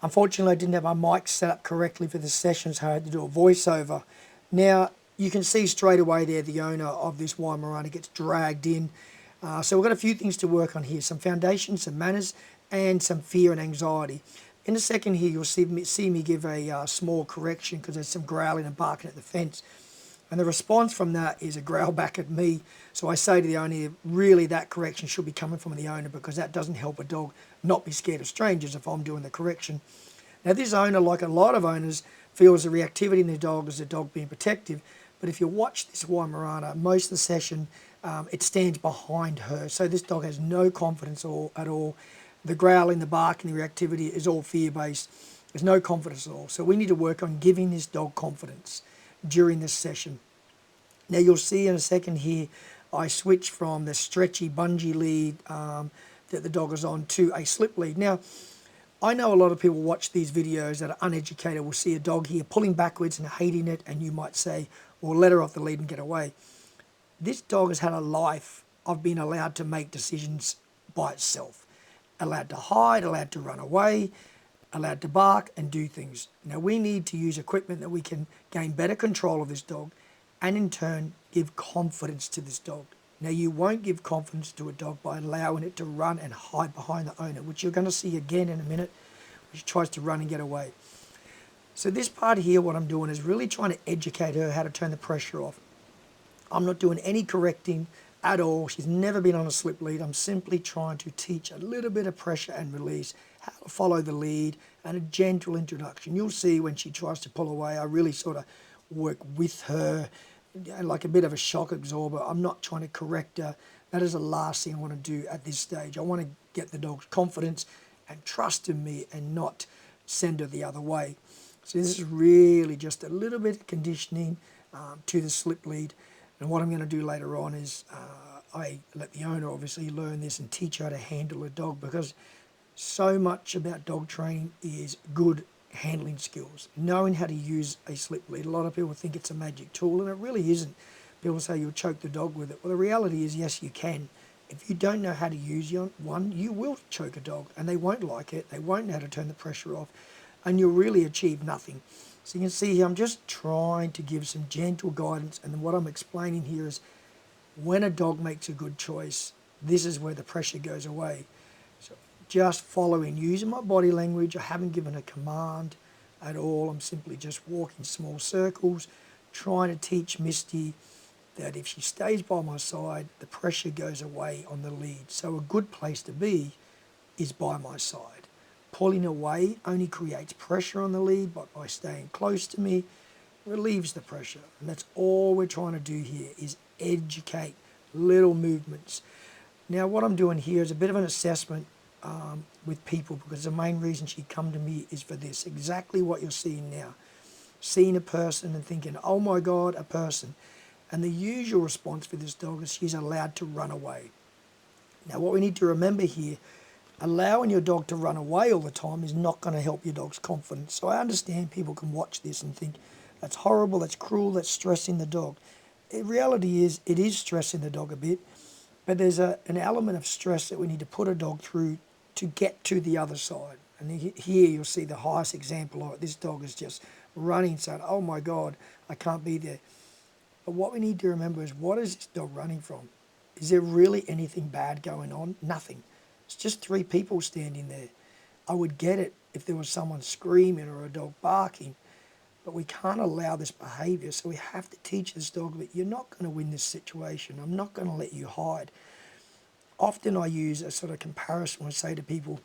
Unfortunately, I didn't have my mic set up correctly for the session, so I had to do a voiceover. Now, you can see straight away there the owner of this Weimaraner gets dragged in. So we've got a few things to work on here, some foundations, some manners, and some fear and anxiety. In a second here, you'll see me give a small correction because there's some growling and barking at the fence. And the response from that is a growl back at me. So I say to the owner, really that correction should be coming from the owner, because that doesn't help a dog not be scared of strangers if I'm doing the correction. Now this owner, like a lot of owners, feels the reactivity in the dog is the dog being protective. But if you watch this Weimaraner, most of the session, it stands behind her. So this dog has no confidence at all. The growling, the barking, the reactivity is all fear-based. There's no confidence at all. So we need to work on giving this dog confidence during this session. Now you'll see in a second here, I switch from the stretchy bungee lead that the dog is on to a slip lead. Now, I know a lot of people watch these videos that are uneducated will see a dog here pulling backwards and hating it, and you might say, well, let her off the lead and get away. This dog has had a life of being allowed to make decisions by itself. Allowed to hide, allowed to run away, allowed to bark and do things. Now we need to use equipment that we can gain better control of this dog and in turn give confidence to this dog. Now you won't give confidence to a dog by allowing it to run and hide behind the owner, which you're going to see again in a minute, which tries to run and get away. So this part here, what I'm doing is really trying to educate her how to turn the pressure off. I'm not doing any correcting at all. She's never been on a slip lead. I'm simply trying to teach a little bit of pressure and release, how to follow the lead, and a gentle introduction. You'll see when she tries to pull away, I really sort of work with her, like a bit of a shock absorber. I'm not trying to correct her. That is the last thing I want to do at this stage. I want to get the dog's confidence and trust in me and not send her the other way. So this is really just a little bit of conditioning to the slip lead. And what I'm going to do later on is I let the owner obviously learn this and teach her how to handle a dog, because so much about dog training is good handling skills, knowing how to use a slip lead. A lot of people think it's a magic tool, and it really isn't. People say you'll choke the dog with it. Well, the reality is, yes, you can. If you don't know how to use one, you will choke a dog, and they won't like it. They won't know how to turn the pressure off, and you'll really achieve nothing. So you can see here, I'm just trying to give some gentle guidance, and what I'm explaining here is when a dog makes a good choice, this is where the pressure goes away. So just following, using my body language. I haven't given a command at all. I'm simply just walking small circles, trying to teach Misty that if she stays by my side, the pressure goes away on the lead. So a good place to be is by my side. Pulling away only creates pressure on the lead, but by staying close to me, relieves the pressure. And that's all we're trying to do here, is educate little movements. Now what I'm doing here is a bit of an assessment with people, because the main reason she come to me is for this, exactly what you're seeing now. Seeing a person and thinking, oh my God, a person. And the usual response for this dog is she's allowed to run away. Now what we need to remember here, allowing your dog to run away all the time is not going to help your dog's confidence. So I understand people can watch this and think, that's horrible, that's cruel, that's stressing the dog. The reality is, it is stressing the dog a bit, but there's an element of stress that we need to put a dog through to get to the other side. And here you'll see the highest example of it. This dog is just running, saying, oh my God, I can't be there. But what we need to remember is, what is this dog running from? Is there really anything bad going on? Nothing. It's just three people standing there. I would get it if there was someone screaming or a dog barking, but we can't allow this behavior. So we have to teach this dog that you're not going to win this situation. I'm not going to let you hide. Often I use a sort of comparison when I say to people,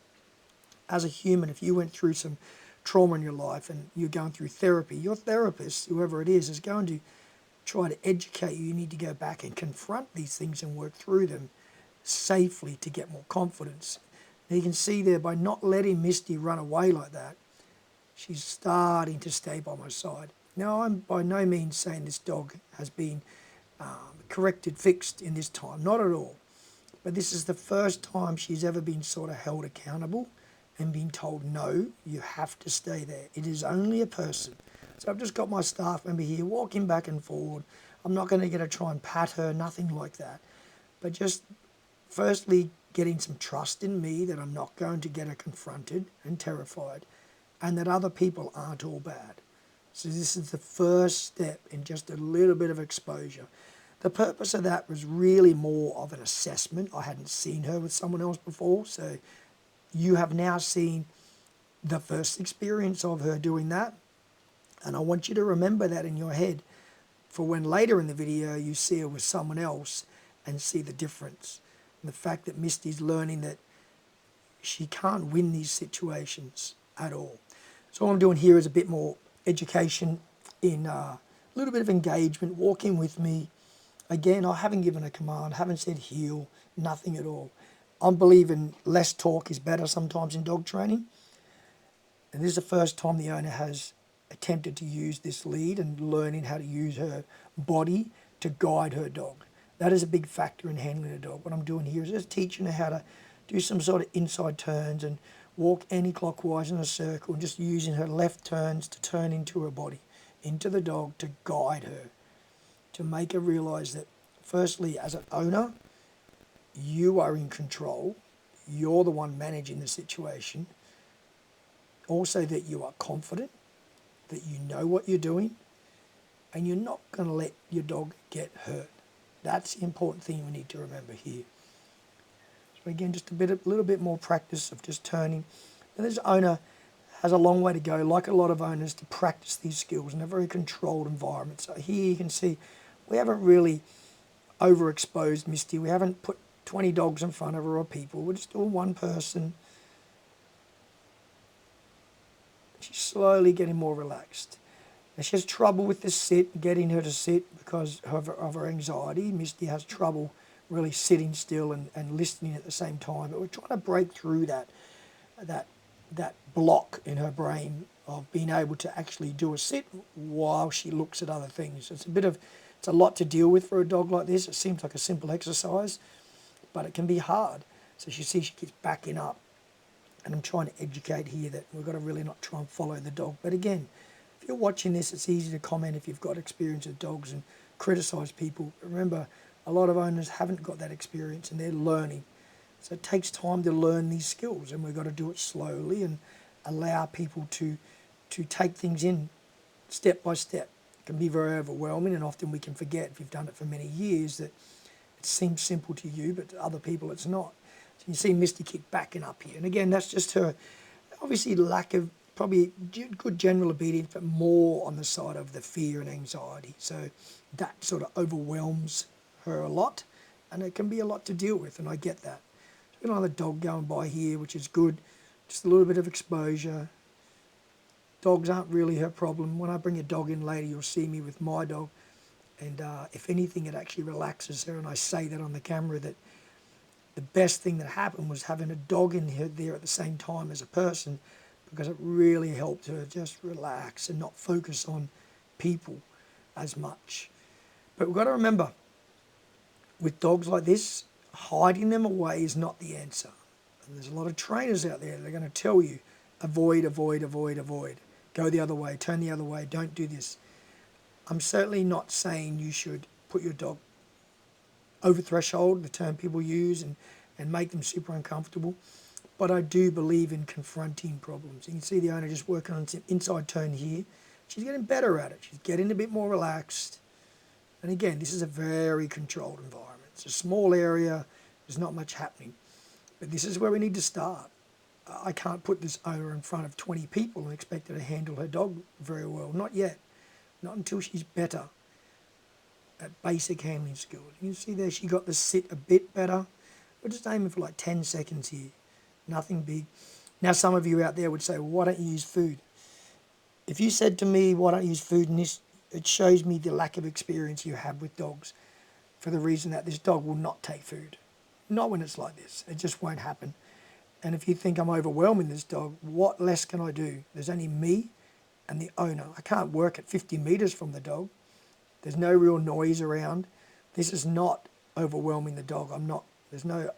as a human, if you went through some trauma in your life and you're going through therapy, your therapist, whoever it is going to try to educate you. You need to go back and confront these things and work through them safely to get more confidence. Now you can see there, by not letting Misty run away like that, she's starting to stay by my side. Now I'm by no means saying this dog has been corrected, fixed in this time, not at all. But this is the first time she's ever been sort of held accountable and been told, no, you have to stay there. It is only a person. So I've just got my staff member here walking back and forward. I'm not going to get her try and pat her, nothing like that. But just firstly getting some trust in me that I'm not going to get her confronted and terrified. and that other people aren't all bad. So this is the first step in just a little bit of exposure. The purpose of that was really more of an assessment. I hadn't seen her with someone else before, so you have now seen the first experience of her doing that. And I want you to remember that in your head for when later in the video you see her with someone else and see the difference. And the fact that Misty's learning that she can't win these situations at all. So all I'm doing here is a bit more education in a little bit of engagement, walking with me. Again, I haven't given a command, haven't said heel, nothing at all. I'm believing less talk is better sometimes in dog training. And this is the first time the owner has attempted to use this lead and learning how to use her body to guide her dog. That is a big factor in handling a dog. What I'm doing here is just teaching her how to do some sort of inside turns and walk anti-clockwise in a circle, and just using her left turns to turn into her body, into the dog, to guide her, to make her realize that firstly, as an owner, you are in control. You're the one managing the situation. Also that you are confident, that you know what you're doing, and you're not going to let your dog get hurt. That's the important thing we need to remember here. So again, just a little bit more practice of just turning. And this owner has a long way to go, like a lot of owners, to practice these skills in a very controlled environment. So here you can see we haven't really overexposed Misty. We haven't put 20 dogs in front of her or people. We're just doing one person. She's slowly getting more relaxed. And she has trouble with the sit, getting her to sit because of her anxiety. Misty has trouble really sitting still and listening at the same time. But we're trying to break through that block in her brain of being able to actually do a sit while she looks at other things. It's a lot to deal with for a dog like this. It seems like a simple exercise, but it can be hard. So she keeps backing up. And I'm trying to educate here that we've got to really not try and follow the dog. But again, if you're watching this, it's easy to comment if you've got experience with dogs and criticise people. Remember, a lot of owners haven't got that experience and they're learning. So it takes time to learn these skills, and we've got to do it slowly and allow people to take things in step by step. It can be very overwhelming, and often we can forget, if you've done it for many years, that it seems simple to you, but to other people it's not. So you see Misty keep backing up here. And again, that's just her, obviously, lack of probably good general obedience, but more on the side of the fear and anxiety. So that sort of overwhelms her a lot, and it can be a lot to deal with, and I get that. So another dog going by here, which is good. Just a little bit of exposure. Dogs aren't really her problem. When I bring a dog in later, you'll see me with my dog. And if anything, it actually relaxes her, and I say that on the camera, that the best thing that happened was having a dog in there at the same time as a person, because it really helped her just relax and not focus on people as much. But we've got to remember, with dogs like this, hiding them away is not the answer. And there's a lot of trainers out there that are going to tell you, avoid, avoid, avoid, avoid. Go the other way, turn the other way, don't do this. I'm certainly not saying you should put your dog over threshold, the term people use, and make them super uncomfortable. But I do believe in confronting problems. You can see the owner just working on some inside turn here. She's getting better at it. She's getting a bit more relaxed. And again, this is a very controlled environment. It's a small area. There's not much happening. But this is where we need to start. I can't put this owner in front of 20 people and expect her to handle her dog very well. Not yet. Not until she's better at basic handling skills. You can see there she got the sit a bit better. We're just aiming for like 10 seconds here. Nothing big. Now some of you out there would say, well, why don't you use food? If you said to me, why don't you use food in this, it shows me the lack of experience you have with dogs, for the reason that this dog will not take food. Not when it's like this. It just won't happen. And if you think I'm overwhelming this dog, what less can I do? There's only me and the owner. I can't work at 50 meters from the dog. There's no real noise around. This is not overwhelming the dog. There's no,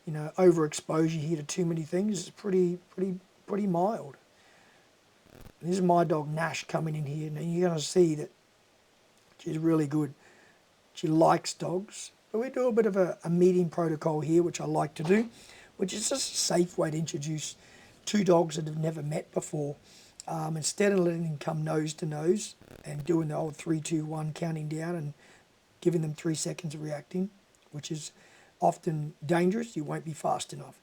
overexposure here to too many things. It's pretty mild. And this is my dog Nash coming in here. Now you're going to see that she's really good. She likes dogs. But we do a bit of a meeting protocol here, which I like to do, which is just a safe way to introduce two dogs that have never met before, instead of letting them come nose to nose and doing the old 3, 2, 1 counting down and giving them 3 seconds of reacting, which is often dangerous, you won't be fast enough.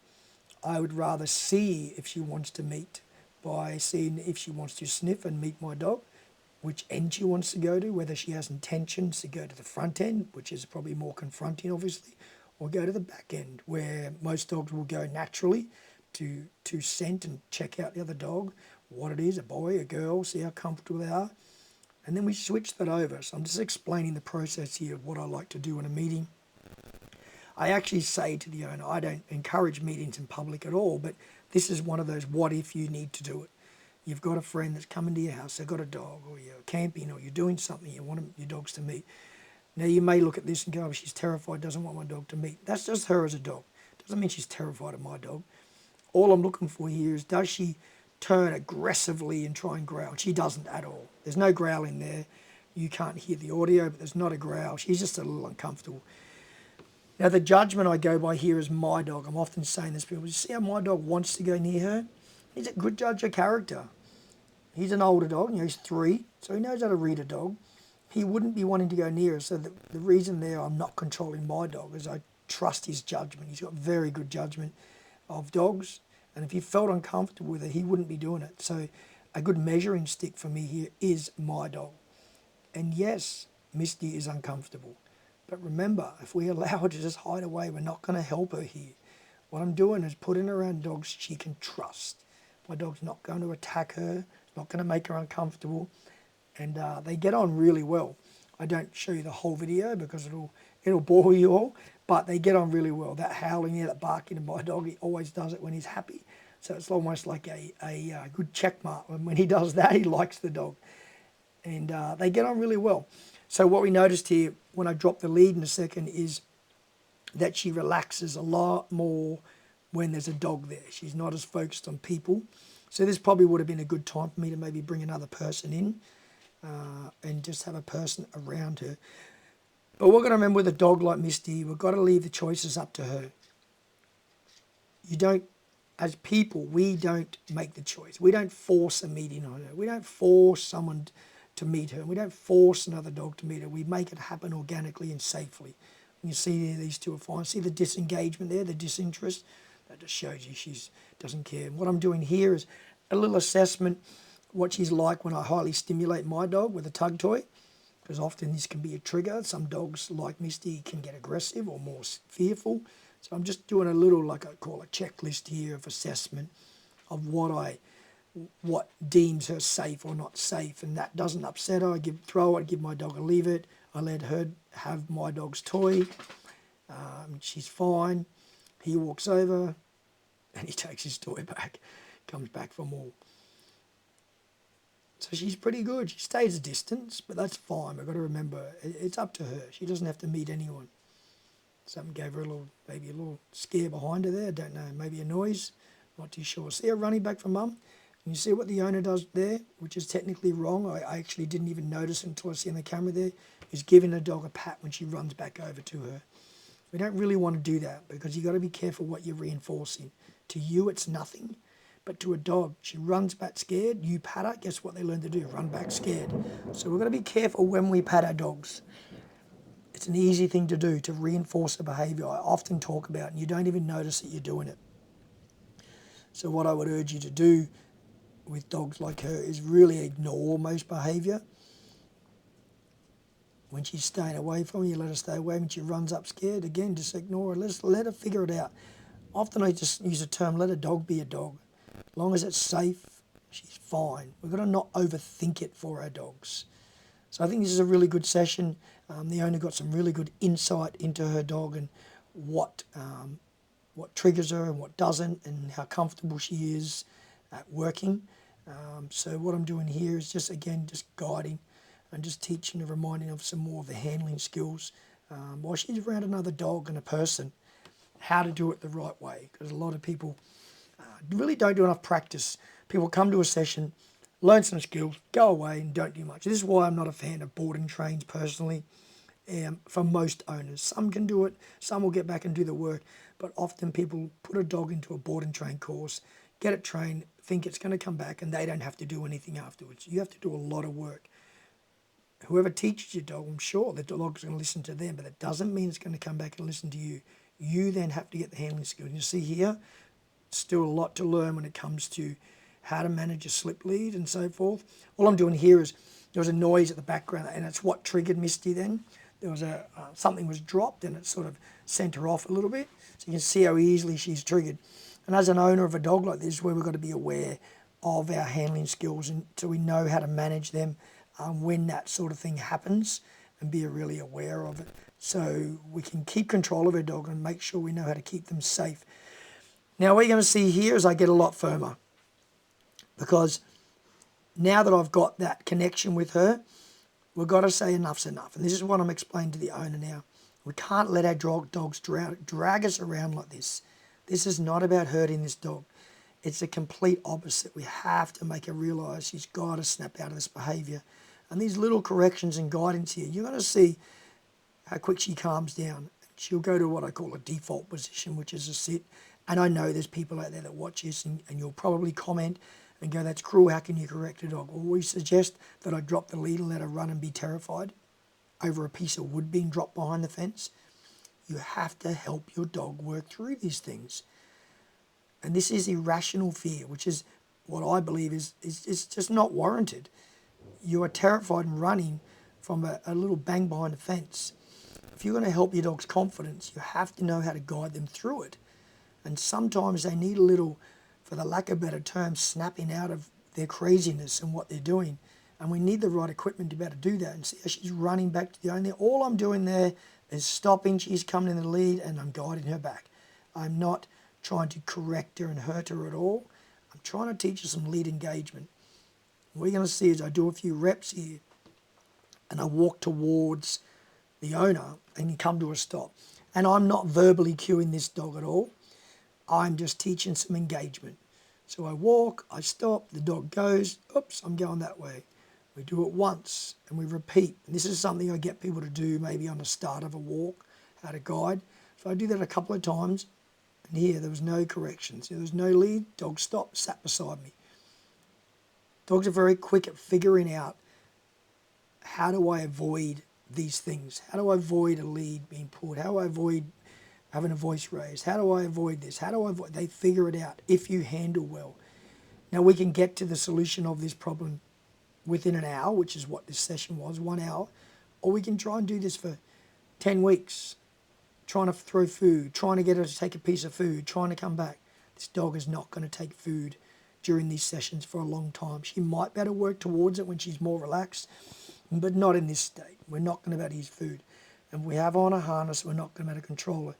I would rather see if she wants to meet by seeing if she wants to sniff and meet my dog, which end she wants to go to, whether she has intentions to go to the front end, which is probably more confronting obviously, or go to the back end where most dogs will go naturally to scent and check out the other dog, what it is, a boy, a girl, see how comfortable they are. And then we switch that over. So I'm just explaining the process here of what I like to do in a meeting. I actually say to the owner, I don't encourage meetings in public at all, but this is one of those what if you need to do it. You've got a friend that's coming to your house, they've got a dog, or you're camping, or you're doing something, you want your dogs to meet. Now you may look at this and go, oh, she's terrified, doesn't want my dog to meet. That's just her as a dog. Doesn't mean she's terrified of my dog. All I'm looking for here is, does she turn aggressively and try and growl? She doesn't at all. There's no growling there. You can't hear the audio, but there's not a growl. She's just a little uncomfortable. Now, the judgment I go by here is my dog. I'm often saying this to people, you see how my dog wants to go near her? He's a good judge of character. He's an older dog, he's 3, so he knows how to read a dog. He wouldn't be wanting to go near her, so the reason there I'm not controlling my dog is I trust his judgment. He's got very good judgment of dogs, and if he felt uncomfortable with it, he wouldn't be doing it. So a good measuring stick for me here is my dog. And yes, Misty is uncomfortable. But remember, if we allow her to just hide away, we're not going to help her here. What I'm doing is putting her around dogs she can trust. My dog's not going to attack her, not going to make her uncomfortable, and they get on really well. I don't show you the whole video because it'll bore you all, but they get on really well. That howling there, that barking of my dog, he always does it when he's happy. So it's almost like a good check mark. And when he does that, he likes the dog. And they get on really well. So what we noticed here, when I drop the lead in a second, is that she relaxes a lot more when there's a dog there. She's not as focused on people. So this probably would have been a good time for me to maybe bring another person in and just have a person around her. But we're going to remember with a dog like Misty, we've got to leave the choices up to her. You don't, as people, we don't make the choice. We don't force a meeting on her. We don't force someone to meet her. We don't force another dog to meet her. We make it happen organically and safely. And you see there, these two are fine. See the disengagement there, the disinterest? That just shows you she doesn't care. And what I'm doing here is a little assessment, what she's like when I highly stimulate my dog with a tug toy, because often this can be a trigger. Some dogs like Misty can get aggressive or more fearful. So I'm just doing a little, like I call a checklist here of assessment of what deems her safe or not safe, and that doesn't upset her. I throw it, I give my dog a leave it. I let her have my dog's toy. She's fine. He walks over and he takes his toy back, comes back for more. So she's pretty good. She stays a distance, but that's fine. We've got to remember, it's up to her. She doesn't have to meet anyone. Something gave her maybe a little scare behind her there. I don't know, maybe a noise. Not too sure. See her running back for mum? And you see what the owner does there, which is technically wrong. I actually didn't even notice until I see on the camera there, is giving the dog a pat when she runs back over to her. We don't really want to do that because you've got to be careful what you're reinforcing. To you, it's nothing. But to a dog, she runs back scared, you pat her, guess what they learn to do? Run back scared. So we've got to be careful when we pat our dogs. It's an easy thing to do, to reinforce a behaviour I often talk about, and you don't even notice that you're doing it. So what I would urge you to do with dogs like her is really ignore most behaviour. When she's staying away from you, let her stay away. When she runs up scared, again, just ignore her. Let her figure it out. Often I just use the term, let a dog be a dog. As long as it's safe, she's fine. We've got to not overthink it for our dogs. So I think this is a really good session. The owner got some really good insight into her dog and what triggers her and what doesn't, and how comfortable she is at working. So what I'm doing here is just guiding and just teaching and reminding of some more of the handling skills while she's around another dog and a person, how to do it the right way. Because a lot of people really don't do enough practice. People come to a session, learn some skills, go away and don't do much. This is why I'm not a fan of boarding trains personally. For most owners, some can do it, some will get back and do the work, but often people put a dog into a boarding train course, get it trained, think it's going to come back, and they don't have to do anything afterwards. You have to do a lot of work. Whoever teaches your dog, I'm sure the dog's going to listen to them, but that doesn't mean it's going to come back and listen to you. You then have to get the handling skills. You see here, still a lot to learn when it comes to how to manage a slip lead and so forth. All I'm doing here is there was a noise at the background, and it's what triggered Misty then. There was something was dropped, and it sort of sent her off a little bit. So you can see how easily she's triggered. And as an owner of a dog like this, where we've got to be aware of our handling skills, and so we know how to manage them when that sort of thing happens, and be really aware of it, so we can keep control of our dog and make sure we know how to keep them safe. Now what you're going to see here is I get a lot firmer, because now that I've got that connection with her, we've got to say enough's enough. And this is what I'm explaining to the owner now. We can't let our dogs drag us around like this. This is not about hurting this dog. It's the complete opposite. We have to make her realise she's got to snap out of this behaviour. And these little corrections and guidance here, you're going to see how quick she calms down. She'll go to what I call a default position, which is a sit. And I know there's people out there that watch this, and you'll probably comment and go, that's cruel, how can you correct a dog? Well, we suggest that I drop the lead and let her run and be terrified over a piece of wood being dropped behind the fence. You have to help your dog work through these things. And this is irrational fear, which is what I believe is just not warranted. You are terrified and running from a little bang behind a fence. If you're going to help your dog's confidence, you have to know how to guide them through it. And sometimes they need a little, for the lack of a better term, snapping out of their craziness and what they're doing. And we need the right equipment to be able to do that. And see how she's running back to the owner. All I'm doing there is stopping. She's coming in the lead, and I'm guiding her back. I'm not trying to correct her and hurt her at all. I'm trying to teach her some lead engagement. What you're going to see is I do a few reps here, and I walk towards the owner, and you come to a stop. And I'm not verbally cueing this dog at all. I'm just teaching some engagement. So I walk, I stop, the dog goes, oops, I'm going that way. We do it once, and we repeat. And this is something I get people to do maybe on the start of a walk, how to guide. So I do that a couple of times, and here there was no corrections. There was no lead, dog stopped, sat beside me. Dogs are very quick at figuring out, how do I avoid these things? How do I avoid a lead being pulled? How do I avoid having a voice raised? How do I avoid this? How do I avoid? They figure it out if you handle well. Now we can get to the solution of this problem within an hour, which is what this session was, 1 hour, or we can try and do this for 10 weeks, trying to throw food, trying to get her to take a piece of food, trying to come back. This dog is not going to take food during these sessions for a long time. She might better work towards it when she's more relaxed, but not in this state. We're not going to be able to use food. And we have on a harness, we're not going to be able to control her.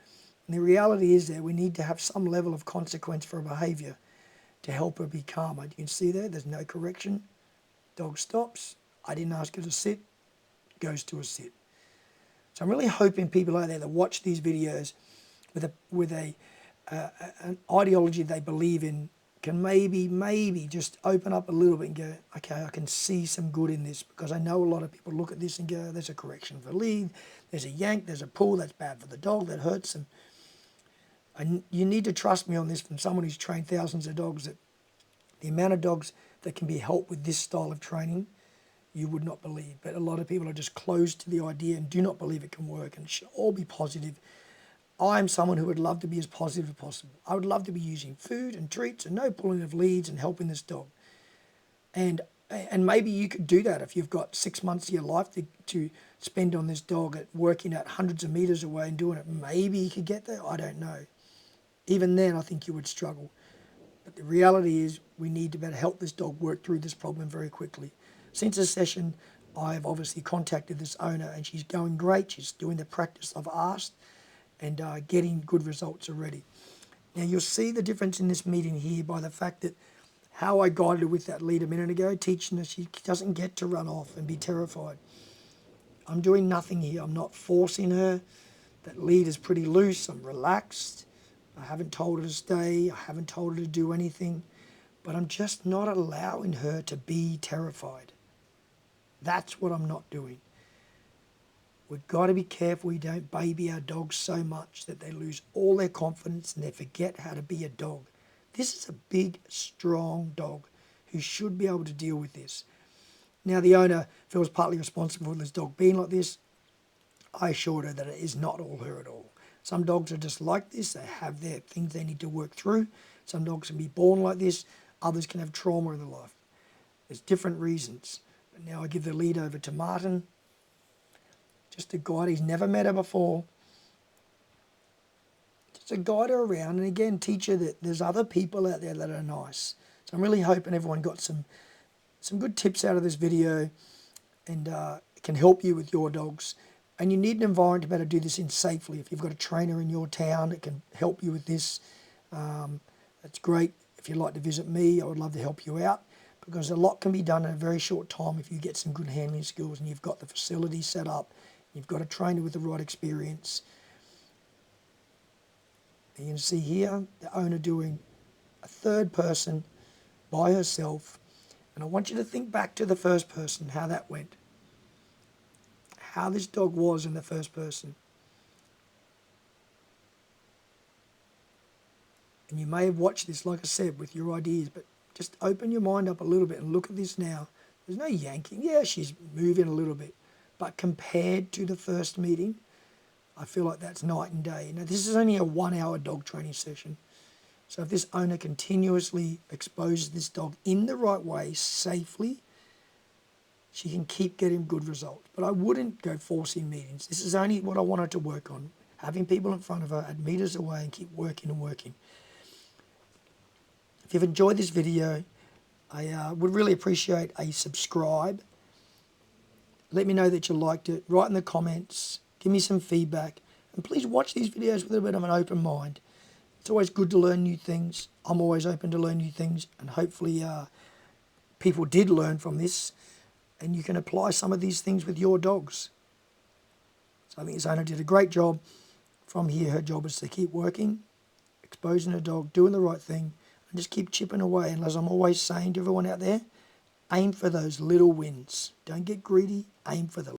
And the reality is that we need to have some level of consequence for a behaviour to help her be calmer. You can see there's no correction. Dog stops. I didn't ask her to sit. Goes to a sit. So I'm really hoping people out there that watch these videos with an ideology they believe in can maybe just open up a little bit and go, okay, I can see some good in this, because I know a lot of people look at this and go, there's a correction for lead, there's a yank, there's a pull, that's bad for the dog, that hurts them. And you need to trust me on this from someone who's trained thousands of dogs, that the amount of dogs that can be helped with this style of training, you would not believe. But a lot of people are just closed to the idea and do not believe it can work, and it should all be positive. I'm someone who would love to be as positive as possible. I would love to be using food and treats and no pulling of leads and helping this dog. And maybe you could do that if you've got 6 months of your life to spend on this dog at working at hundreds of meters away and doing it. Maybe you could get there. I don't know. Even then, I think you would struggle. But the reality is we need to better help this dog work through this problem very quickly. Since the session, I've obviously contacted this owner, and she's going great. She's doing the practice I've asked and getting good results already. Now you'll see the difference in this meeting here by the fact that how I guided her with that lead a minute ago, teaching her she doesn't get to run off and be terrified. I'm doing nothing here. I'm not forcing her. That lead is pretty loose. I'm relaxed. I haven't told her to stay. I haven't told her to do anything. But I'm just not allowing her to be terrified. That's what I'm not doing. We've got to be careful we don't baby our dogs so much that they lose all their confidence and they forget how to be a dog. This is a big, strong dog who should be able to deal with this. Now, the owner feels partly responsible for this dog being like this. I assured her that it is not all her at all. Some dogs are just like this. They have their things they need to work through. Some dogs can be born like this. Others can have trauma in their life. There's different reasons. But now I give the lead over to Martin, just to guide. He's never met her before. Just to guide her around, and again, teach her that there's other people out there that are nice. So I'm really hoping everyone got some good tips out of this video, and it can help you with your dogs. And you need an environment to be able to do this in safely. If you've got a trainer in your town that can help you with this, that's great. If you'd like to visit me, I would love to help you out, because a lot can be done in a very short time if you get some good handling skills and you've got the facility set up, you've got a trainer with the right experience. And you can see here the owner doing a third person by herself. And I want you to think back to the first person, how that went. How this dog was in the first person. And you may have watched this, like I said, with your ideas, but just open your mind up a little bit and look at this now. There's no yanking. Yeah, she's moving a little bit. But compared to the first meeting, I feel like that's night and day. Now, this is only a 1-hour dog training session. So if this owner continuously exposes this dog in the right way, safely, she can keep getting good results. But I wouldn't go forcing meetings. This is only what I wanted to work on. Having people in front of her at meters away and keep working and working. If you've enjoyed this video, I would really appreciate a subscribe. Let me know that you liked it. Write in the comments. Give me some feedback. And please watch these videos with a bit of an open mind. It's always good to learn new things. I'm always open to learn new things. And hopefully people did learn from this. And you can apply some of these things with your dogs. So I think this owner did a great job. From here, her job is to keep working, exposing her dog, doing the right thing, and just keep chipping away. And as I'm always saying to everyone out there, aim for those little wins. Don't get greedy, aim for the